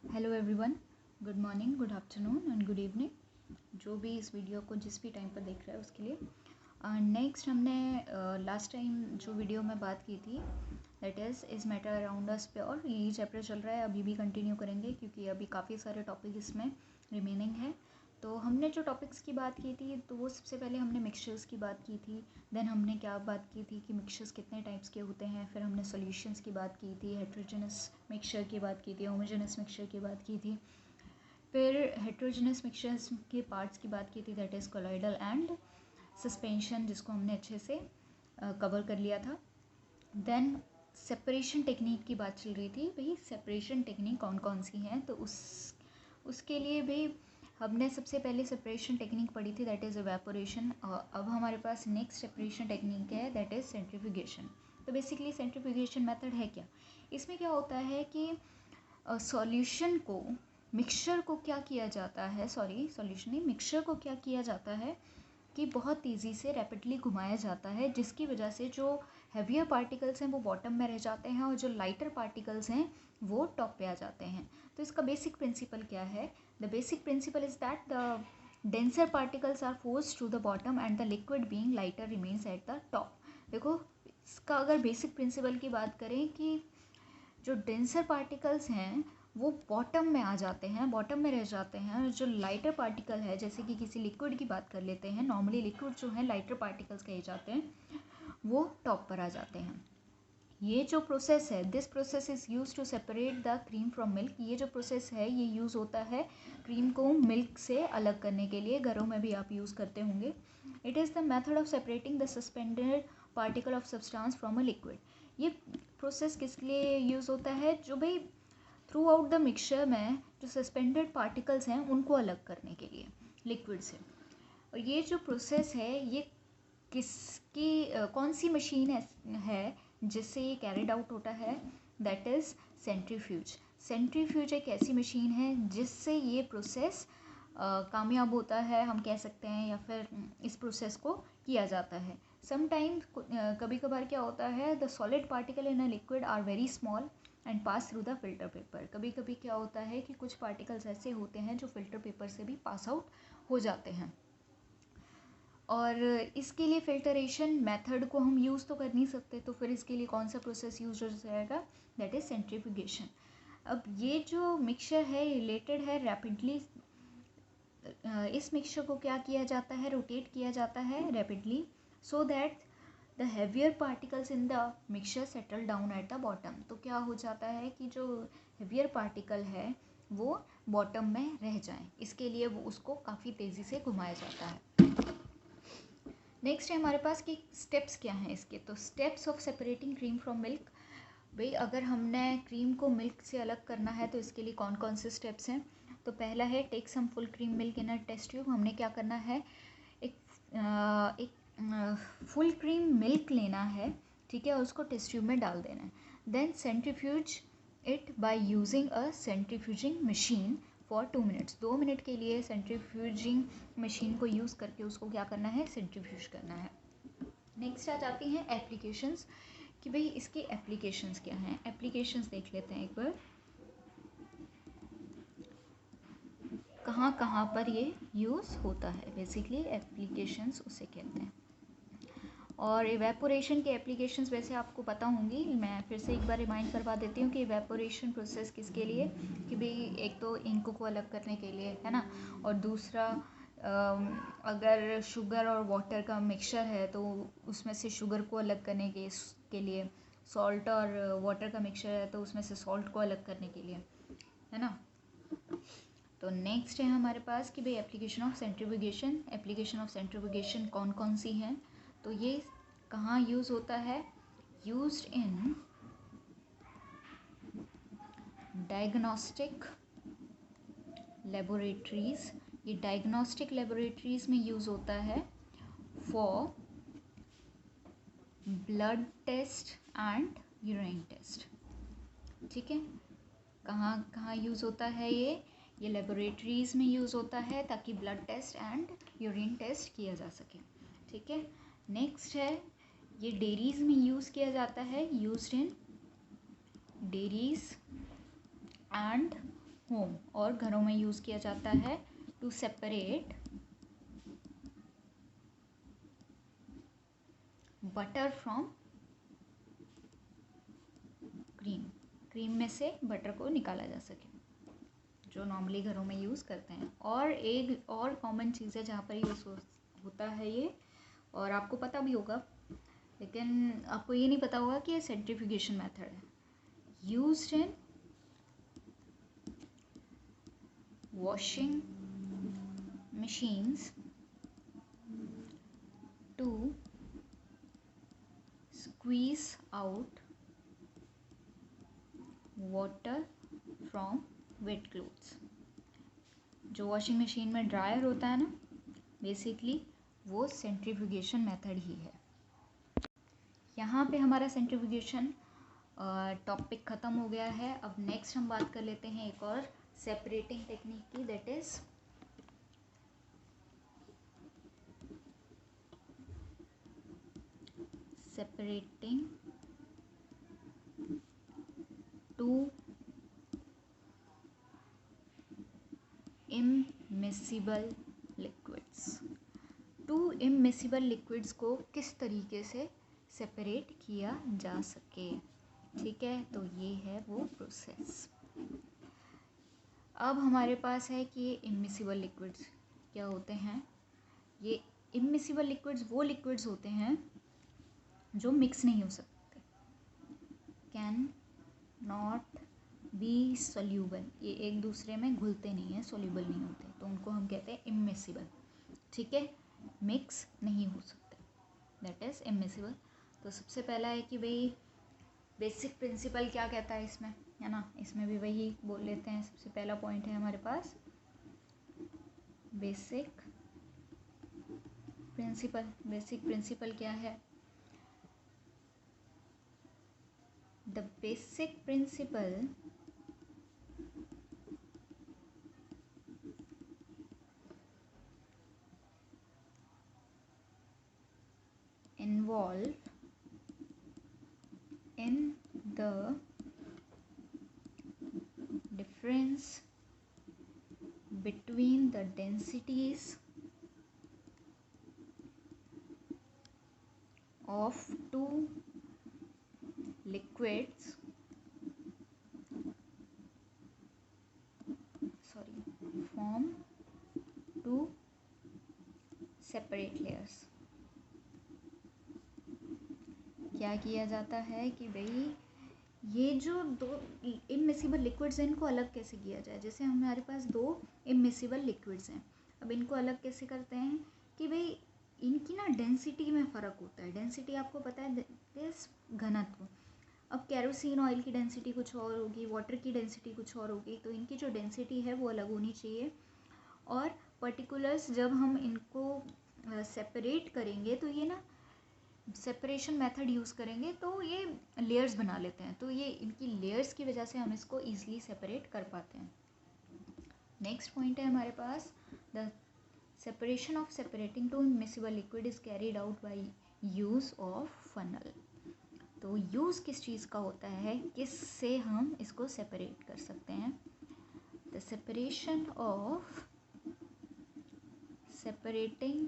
Hello everyone, good morning, good afternoon and good evening, जो भी इस वीडियो को जिस भी टाइम पर देख रहा है उसके लिए। नेक्स्ट हमने लास्ट टाइम जो वीडियो में बात की थी that is matter around us pure, यही चैप्टर चल रहा है, अभी भी कंटिन्यू करेंगे क्योंकि अभी काफ़ी सारे टॉपिक इसमें रिमेनिंग है। तो हमने जो टॉपिक्स की बात की थी तो वो सबसे पहले हमने मिक्सचर्स की बात की थी। देन हमने क्या बात की थी कि मिक्सचर्स कितने टाइप्स के होते हैं। फिर हमने सॉल्यूशंस की बात की थी, हेट्रोजेनस मिक्सचर की बात की थी, होमोजेनस मिक्सचर की बात की थी। फिर हेट्रोजेनस मिक्सचर्स के पार्ट्स की बात की थी that is colloidal and suspension, जिसको हमने अच्छे से कवर कर लिया था। देन सेपरेशन टेक्निक की बात चल रही थी, भाई सेपरेशन टेक्निक कौन कौन सी हैं। तो उसके लिए भाई हमने सबसे पहले सेपरेशन टेक्निक पढ़ी थी दैट इज़ इवेपोरेशन। अब हमारे पास नेक्स्ट सेपरेशन टेक्निक है दैट इज़ सेंट्रीफ्यूगेशन। तो बेसिकली सेंट्रीफ्यूगेशन मेथड है क्या, इसमें क्या होता है कि सॉल्यूशन को मिक्सचर को क्या किया जाता है, सॉल्यूशन नहीं, मिक्सचर को क्या किया जाता है कि बहुत तेज़ी से रैपिडली घुमाया जाता है, जिसकी वजह से जो हैवियर पार्टिकल्स हैं वो बॉटम में रह जाते हैं और जो लाइटर पार्टिकल्स हैं वो टॉप पे आ जाते हैं। तो इसका बेसिक प्रिंसिपल क्या है? The basic principle is that the denser particles are forced to the bottom and the liquid being lighter remains at the top. देखो, इसका अगर बेसिक प्रिंसिपल की बात करें कि जो डेंसर पार्टिकल्स हैं वो बॉटम में आ जाते हैं, बॉटम में रह जाते हैं, और जो लाइटर पार्टिकल है, जैसे कि किसी लिक्विड की बात कर लेते हैं, नॉर्मली लिक्विड जो है लाइटर पार्टिकल्स कहे जाते हैं, वो टॉप पर आ जाते हैं। ये जो प्रोसेस है, this process is use to separate the cream from milk. ये जो प्रोसेस है ये यूज़ होता है क्रीम को मिल्क से अलग करने के लिए, घरों में भी आप यूज़ करते होंगे। It is the method of separating the suspended particle of substance from a liquid. ये प्रोसेस किस लिए यूज़ होता है? जो भाई थ्रू आउट द मिक्सचर में जो सस्पेंडेड पार्टिकल्स हैं उनको अलग करने के लिए लिक्विड से। और ये जो प्रोसेस है ये किसकी कौन सी मशीन है जिससे ये कैरिड आउट होता है? That is centrifuge. सेंट्रीफ्यूज एक ऐसी मशीन है जिससे ये प्रोसेस कामयाब होता है, हम कह सकते हैं, या फिर इस प्रोसेस को किया जाता है। समटाइम कभी कभार क्या होता है, the solid particle in a liquid are very small and pass through the filter paper. कभी कभी क्या होता है कि कुछ पार्टिकल्स ऐसे होते हैं जो फिल्टर पेपर से भी पास आउट हो जाते हैं। और इसके लिए फिल्टरेशन मेथड को हम यूज़ तो कर नहीं सकते, तो फिर इसके लिए कौन सा प्रोसेस यूज हो जाएगा? That is centrifugation. अब ये जो मिक्सचर है रिलेटेड है रैपिडली, इस मिक्सचर को क्या किया जाता है? रोटेट किया जाता है rapidly, so that the heavier particles in the mixture settle down at the bottom. तो क्या हो जाता है कि जो हैवियर पार्टिकल है वो बॉटम में रह जाएं, इसके लिए वो उसको काफ़ी तेज़ी से घुमाया जाता है। नेक्स्ट है हमारे पास कि स्टेप्स क्या हैं इसके। तो steps of separating cream from milk, भाई अगर हमने क्रीम को मिल्क से अलग करना है तो इसके लिए कौन कौन से स्टेप्स हैं? तो पहला है take some full cream milk in a test tube. हमने क्या करना है, एक फुल क्रीम मिल्क लेना है, ठीक है, और उसको टेस्ट ट्यूब में डाल देना है। Then centrifuge it by using a centrifuging machine for 2 minutes. 2 minute के लिए सेंट्रीफ्यूजिंग मशीन को यूज़ करके उसको क्या करना है? सेंट्रीफ्यूज करना है। नेक्स्ट आ जाती हैं एप्लीकेशंस, कि भाई इसके एप्लीकेशंस क्या हैं। एप्लीकेशंस देख लेते हैं एक बार, कहाँ कहाँ पर ये यूज़ होता है। बेसिकली एप्लीकेशंस उसे कहते हैं। और इवेपोरेशन के एप्लीकेशंस वैसे आपको पता होंगी, मैं फिर से एक बार रिमाइंड करवा देती हूँ कि इवेपोरेशन प्रोसेस किसके लिए, कि भाई एक तो इंक को अलग करने के लिए है ना, और दूसरा अगर शुगर और वाटर का मिक्सचर है तो उसमें से शुगर को अलग करने के लिए, सॉल्ट और वाटर का मिक्सचर है तो उसमें से सॉल्ट को अलग करने के लिए, है ना। तो नेक्स्ट है हमारे पास कि भाई application of centrifugation. Application of centrifugation कौन कौन सी हैं? तो ये कहाँ यूज़ होता है? Used in diagnostic laboratories. ये डायग्नोस्टिक लेबोरेटरीज में यूज़ होता है for blood test and urine test, ठीक है। कहाँ कहाँ यूज़ होता है ये लेबोरेटरीज़ में यूज़ होता है ताकि blood test and urine test किया जा सके, ठीक है। नेक्स्ट है ये डेयरीज़ में यूज़ किया जाता है, used in dairies and home, और घरों में यूज़ किया जाता है to separate butter from cream. Cream में से बटर को निकाला जा सके, जो नॉर्मली घरों में यूज़ करते हैं। और एक और कॉमन चीज़ है जहाँ पर यूज़ होता है ये, और आपको पता भी होगा, लेकिन आपको ये नहीं पता होगा कि ये सेंट्रीफ्यूगेशन मेथड है, used in washing machines to squeeze out water from wet clothes। जो वॉशिंग मशीन में ड्रायर होता है ना, बेसिकली वो सेंट्रीफ्यूगेशन मेथड ही है। यहाँ पे हमारा सेंट्रीफ्यूगेशन टॉपिक ख़त्म हो गया है। अब नेक्स्ट हम बात कर लेते हैं एक और सेपरेटिंग टेक्निक की, that is separating two immiscible liquids। Two immiscible liquids को किस तरीके से सेपरेट किया जा सके, ठीक है, तो ये है वो प्रोसेस। अब हमारे पास है कि ये immiscible liquids क्या होते हैं। ये immiscible liquids वो liquids होते हैं जो मिक्स नहीं हो सकते, कैन नॉट बी सोल्यूबल, ये एक दूसरे में घुलते नहीं हैं, सोल्यूबल नहीं होते, तो उनको हम कहते हैं इमिसिबल, ठीक है, मिक्स नहीं हो सकते, दैट इज़ इमिसिबल। तो सबसे पहला है कि भाई बेसिक प्रिंसिपल क्या कहता है इसमें, है ना, इसमें भी वही बोल लेते हैं। सबसे पहला पॉइंट है हमारे पास बेसिक प्रिंसिपल। बेसिक प्रिंसिपल क्या है? The basic principle involve in the difference between the densities of two liquids form two separate layers। क्या किया जाता है कि भाई ये जो दो इमिसिबल लिक्विड्स हैं इनको अलग कैसे किया जाए। जैसे हमारे पास दो इमिसिबल लिक्विड्स हैं, अब इनको अलग कैसे करते हैं कि भाई इनकी ना डेंसिटी में फ़र्क होता है। डेंसिटी आपको पता है, इस घनत्व। अब कैरोसिन ऑयल की डेंसिटी कुछ और होगी, वाटर की डेंसिटी कुछ और होगी, तो इनकी जो डेंसिटी है वो अलग होनी चाहिए। और पर्टिकुलर्स जब हम इनको सेपरेट करेंगे तो ये ना सेपरेशन मेथड यूज़ करेंगे तो ये लेयर्स बना लेते हैं, तो ये इनकी लेयर्स की वजह से हम इसको ईजिली सेपरेट कर पाते हैं। नेक्स्ट पॉइंट है हमारे पास, the separation of separating two immiscible liquid is carried out by use of funnel. तो यूज़ किस चीज़ का होता है, किससे हम इसको सेपरेट कर सकते हैं। The separation of separating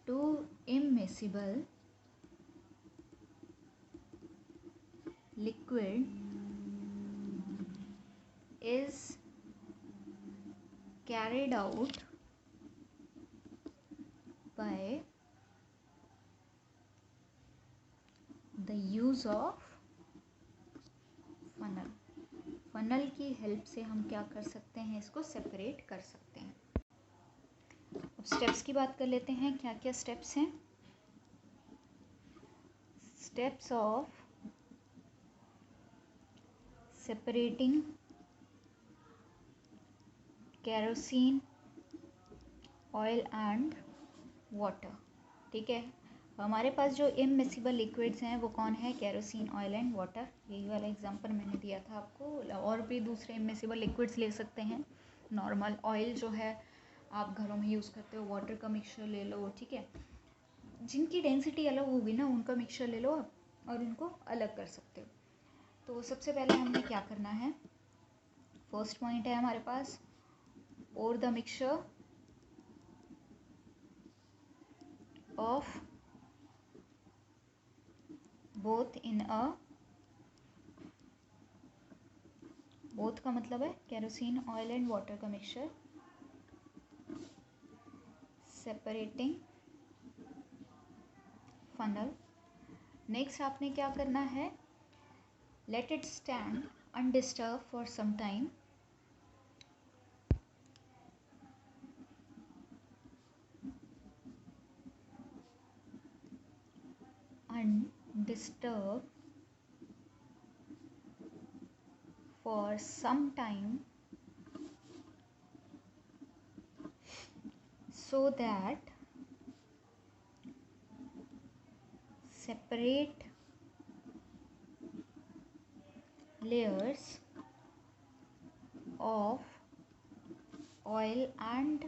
two immiscible liquid is carried out by the use of funnel। Funnel की हेल्प से हम क्या कर सकते हैं, इसको सेपरेट कर सकते हैं। अब स्टेप्स की बात कर लेते हैं, क्या क्या स्टेप्स हैं। Steps of separating kerosene oil and water, ठीक है। हमारे पास जो इमिसिबल लिक्विड्स हैं वो कौन है, कैरोसिन ऑयल एंड वाटर। यही वाला एग्जांपल मैंने दिया था आपको, और भी दूसरे इमिसिबल लिक्विड्स ले सकते हैं। नॉर्मल ऑयल जो है आप घरों में यूज़ करते हो, वाटर का मिक्सचर ले लो, ठीक है। जिनकी डेंसिटी अलग होगी ना उनका मिक्सचर ले लो आप और उनको अलग कर सकते हो। तो सबसे पहले हमने क्या करना है, फर्स्ट पॉइंट है हमारे पास, और the mixture of both in a, both का मतलब है केरोसिन ऑयल एंड वाटर का मिक्सचर, सेपरेटिंग फनल। नेक्स्ट आपने क्या करना है, let it stand undisturbed for some time, undisturbed for some time so that separate layers of oil and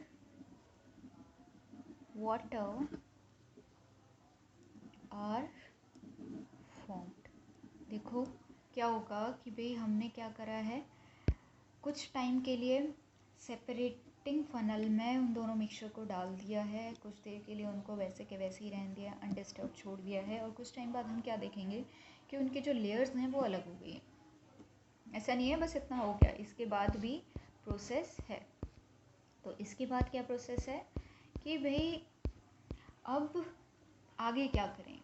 water are formed। देखो क्या होगा कि भाई हमने क्या करा है, कुछ टाइम के लिए सेपरेटिंग फनल में उन दोनों मिक्सचर को डाल दिया है, कुछ देर के लिए उनको वैसे के वैसे ही रहने दिया, अनडिस्टर्ब छोड़ दिया है, और कुछ टाइम बाद हम क्या देखेंगे कि उनके जो लेयर्स हैं वो अलग हो गई हैं। ऐसा नहीं है बस इतना हो गया, इसके बाद भी प्रोसेस है। तो इसके बाद क्या प्रोसेस है कि भाई अब आगे क्या करेंगे।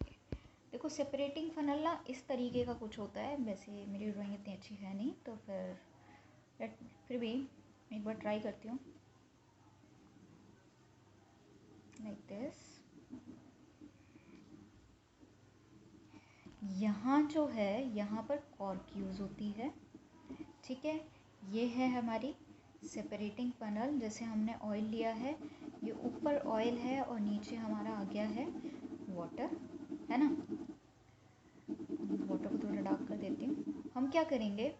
देखो सेपरेटिंग फनल ना इस तरीके का कुछ होता है, वैसे मेरी ड्राइंग इतनी अच्छी है नहीं तो फिर भी एक बार ट्राई करती हूँ, लाइक दिस। यहाँ जो है यहाँ पर कॉर्क यूज़ होती है, ठीक है। ये है हमारी सेपरेटिंग फनल, जैसे हमने ऑयल लिया है, ये ऊपर ऑयल है और नीचे हमारा आ गया है वाटर, है ना। वाटर को थोड़ा डार्क कर देती हूँ। हम क्या करेंगे,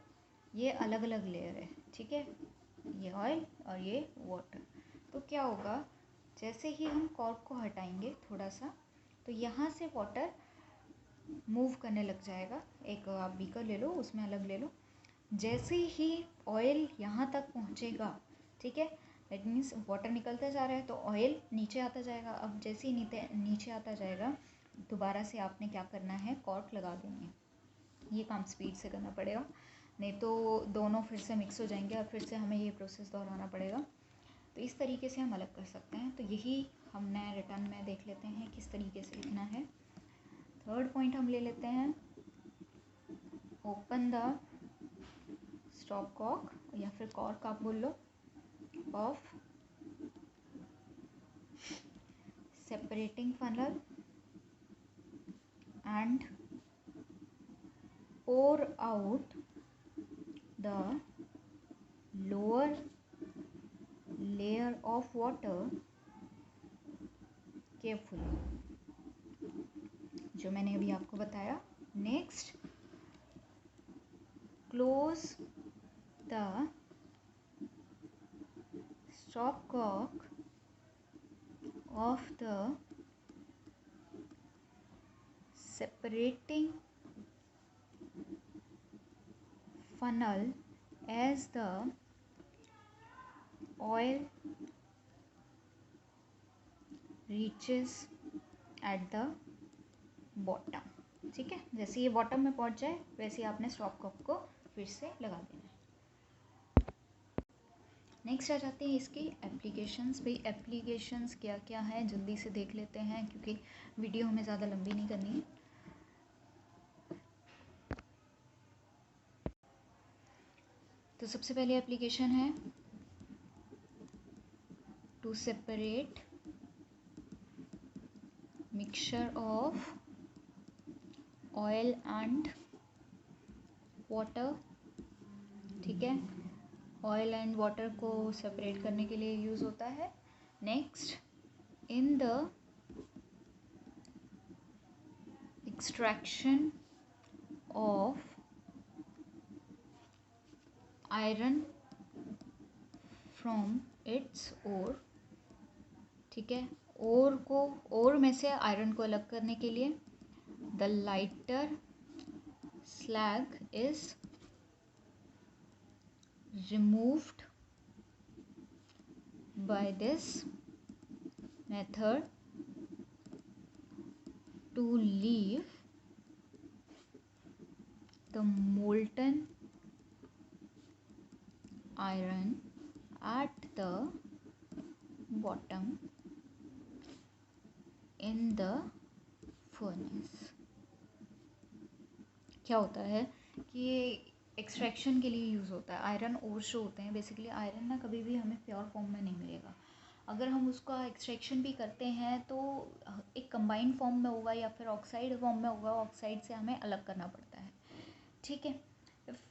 ये अलग अलग लेयर है, ठीक है, ये ऑयल और ये वाटर। तो क्या होगा, जैसे ही हम कॉर्क को हटाएंगे थोड़ा सा, तो यहाँ से वाटर मूव करने लग जाएगा। एक आप बीकर ले लो, उसमें अलग ले लो। जैसे ही ऑयल यहाँ तक पहुँचेगा, ठीक है, दैट मीन्स वाटर निकलता जा रहा है तो ऑयल नीचे आता जाएगा। अब जैसे ही नीचे आता जाएगा, दोबारा से आपने क्या करना है, कॉर्क लगा देनी है। ये काम स्पीड से करना पड़ेगा, नहीं तो दोनों फिर से मिक्स हो जाएंगे और फिर से हमें ये प्रोसेस दोहराना पड़ेगा। तो इस तरीके से हम अलग कर सकते हैं। तो यही हमने रिटर्न में देख लेते हैं किस तरीके से लिखना है। थर्ड पॉइंट हम ले लेते हैं, ओपन द स्टॉप कॉर्क या फिर कॉर्क आप बोल लो, of separating funnel and pour out the lower layer of water carefully, जो मैंने अभी आपको बताया। Next, close the stop cork of the separating funnel as the oil reaches at the bottom, ठीक है। जैसे ये बॉटम में पहुंच जाए वैसे ही आपने स्टॉप कॉर्क को फिर से लगा देना है। नेक्स्ट आ जाते हैं इसकी एप्लीकेशंस। भाई एप्लीकेशंस क्या क्या है जल्दी से देख लेते हैं, क्योंकि वीडियो हमें ज़्यादा लंबी नहीं करनी है। तो सबसे पहले एप्लीकेशन है to separate mixture of oil and water, ठीक है। ऑयल एंड वाटर को सेपरेट करने के लिए यूज़ होता है। Next, in the extraction of iron from its ore, ठीक है। ओर में से आयरन को अलग करने के लिए the lighter slag is removed by this method to leave the molten iron at the bottom in the furnace। क्या होता है कि ये एक्सट्रैक्शन के लिए यूज़ होता है। आयरन ओर्स जो होते हैं, बेसिकली आयरन ना कभी भी हमें प्योर फॉर्म में नहीं मिलेगा। अगर हम उसका एक्सट्रैक्शन भी करते हैं तो एक कंबाइंड फॉर्म में होगा या फिर ऑक्साइड फॉर्म में होगा। ऑक्साइड से हमें अलग करना पड़ता है, ठीक है।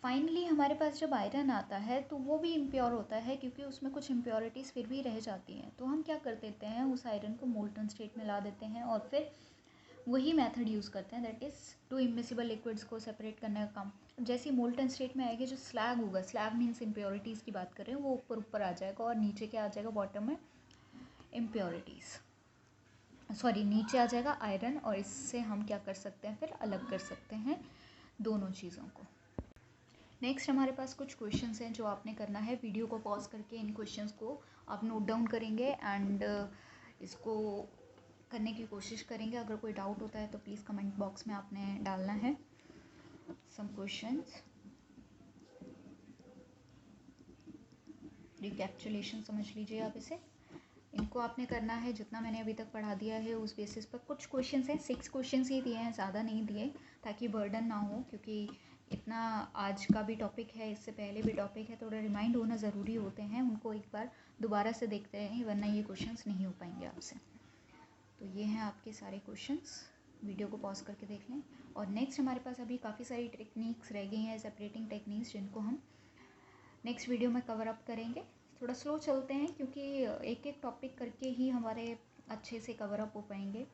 फाइनली हमारे पास जब आयरन आता है तो वो भी इम्प्योर होता है, क्योंकि उसमें कुछ इम्प्योरिटीज़ फिर भी रह जाती हैं। तो हम क्या कर देते हैं, उस आयरन को मोल्टन स्टेट में ला देते हैं और फिर वही मेथड यूज़ करते हैं, that is to immiscible liquids को सेपरेट करने का काम। जैसे ही मोल्टन स्टेट में आएगी, जो स्लैग होगा, स्लैग मीन्स इम्प्योरिटीज़ की बात कर रहे हैं, वो ऊपर आ जाएगा और नीचे क्या आ जाएगा, बॉटम में इम्प्योरिटीज़, सॉरी नीचे आ जाएगा आयरन। और इससे हम क्या कर सकते हैं, फिर अलग कर सकते हैं दोनों चीज़ों को। नेक्स्ट हमारे पास कुछ क्वेश्चंस हैं जो आपने करना है। वीडियो को पॉज करके इन क्वेश्चंस को आप नोट डाउन करेंगे एंड इसको करने की कोशिश करेंगे। अगर कोई डाउट होता है तो प्लीज़ कमेंट बॉक्स में आपने डालना है। सम क्वेश्चंस, रिकैप्चुलेशन समझ लीजिए आप इसे। इनको आपने करना है जितना मैंने अभी तक पढ़ा दिया है उस बेसिस पर। कुछ क्वेश्चंस हैं, 6 क्वेश्चंस ही दिए हैं, ज़्यादा नहीं दिए, ताकि बर्डन ना हो, क्योंकि इतना आज का भी टॉपिक है, इससे पहले भी टॉपिक है, थोड़ा रिमाइंड होना ज़रूरी होते हैं। उनको एक बार दोबारा से देखते हैं, वरना ये क्वेश्चंस नहीं हो पाएंगे आपसे। तो ये हैं आपके सारे क्वेश्चंस, वीडियो को पॉज करके देख लें। और नेक्स्ट हमारे पास अभी काफ़ी सारी टेक्निक्स रह गई हैं, सेपरेटिंग टेक्निक्स, जिनको हम नेक्स्ट वीडियो में कवर अप करेंगे। थोड़ा स्लो चलते हैं, क्योंकि एक एक टॉपिक करके ही हमारे अच्छे से कवर अप हो पाएंगे।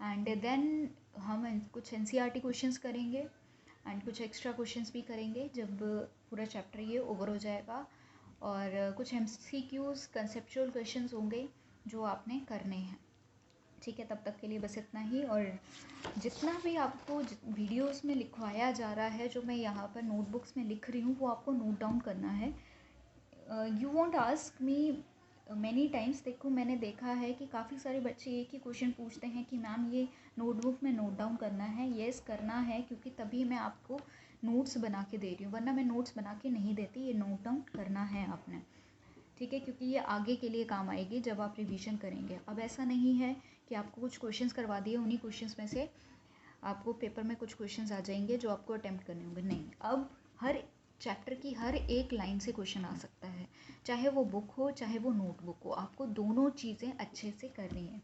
एंड देन हम कुछ NCERT क्वेश्चंस करेंगे एंड कुछ एक्स्ट्रा क्वेश्चंस भी करेंगे जब पूरा चैप्टर ये ओवर हो जाएगा। और कुछ MCQs कंसेप्चुअल क्वेश्चंस होंगे जो आपने करने हैं, ठीक है। तब तक के लिए बस इतना ही। और जितना भी आपको वीडियोस में लिखवाया जा रहा है, जो मैं यहाँ पर नोटबुक्स में लिख रही हूँ, वो आपको नोट डाउन करना है। You want ask me many times. देखो, मैंने देखा है कि काफ़ी सारे बच्चे एक ही क्वेश्चन पूछते हैं कि मैम ये नोटबुक में नोट डाउन करना है। येस करना है, क्योंकि तभी मैं आपको नोट्स बना के दे रही हूँ, वरना मैं नोट्स बना के नहीं देती। ये नोट डाउन करना है आपने, ठीक है, क्योंकि ये आगे के लिए काम आएगी जब आप रिवीजन करेंगे। अब ऐसा नहीं है कि आपको कुछ क्वेश्चंस करवा दिए, उन्हीं क्वेश्चंस में से आपको पेपर में कुछ क्वेश्चंस आ जाएंगे जो आपको अटेम्प्ट करने होंगे। नहीं, अब हर चैप्टर की हर एक लाइन से क्वेश्चन आ सकता है, चाहे वो बुक हो चाहे वो नोटबुक हो। आपको दोनों चीज़ें अच्छे से करनी है।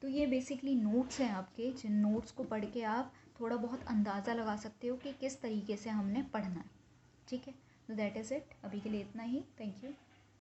तो ये बेसिकली नोट्स हैं आपके, जिन नोट्स को पढ़ के आप थोड़ा बहुत अंदाज़ा लगा सकते हो कि किस तरीके से हमने पढ़ना है, ठीक है। तो दैट इज़ इट, अभी के लिए इतना ही। Thank you.